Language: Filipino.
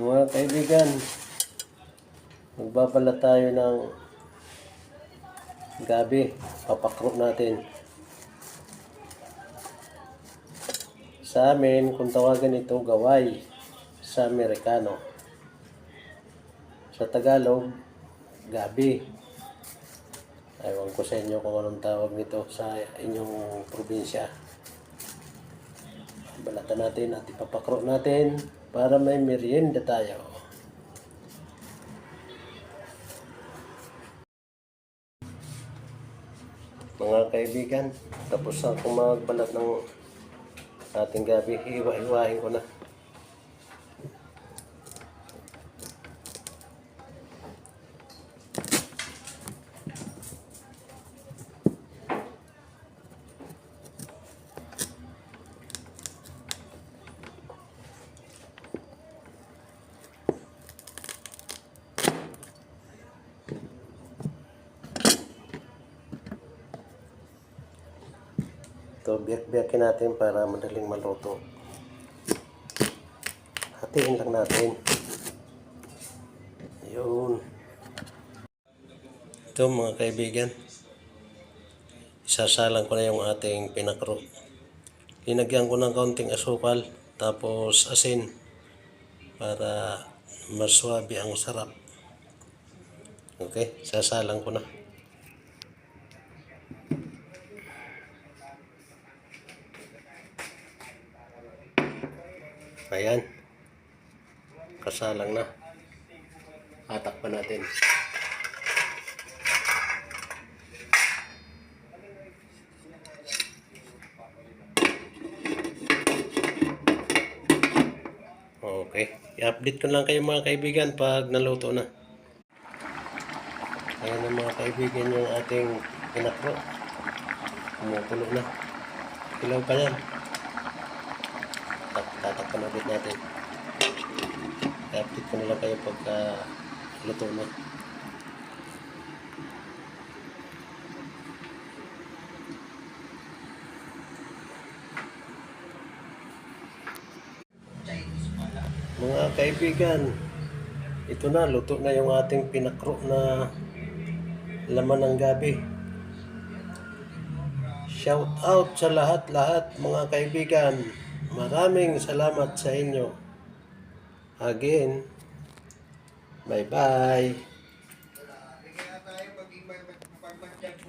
Mga kaibigan, magbabalat tayo ng gabi. Papakro natin. Sa amin, kung tawagan ito, gaway. Sa Amerikano. Sa Tagalog, gabi. Ewan ko sa inyo kung anong tawag nito sa inyong probinsya. Balatan natin at ipapakro natin para may merienda tayo. Mga kaibigan, tapos na akong magbalat ng ating gabi. Iwa-iwain ko na. Ito, biyak-biyakin natin para madaling maluto. Hatiin lang natin. Yun. Ito mga kaibigan. Isasalang ko na yung ating pinakro. Linagyan ko ng kaunting asukal. Tapos asin. Para maswabe ang sarap. Okay, sasalang ko na. Ayan. Kasalang na. Hatak pa natin. Okay. I-update ko lang kayo mga kaibigan pag naluto na. Ayan na mga kaibigan yung ating pinakro. Kumukulo na. Ilaw pa yan. Tatakpan ulit natin. I-update ko na lang kayo pagka luto na. Mga kaibigan, ito na, luto na yung ating pinakro na laman ng gabi. Shout out sa lahat-lahat mga kaibigan. Maraming salamat sa inyo. Again, bye-bye.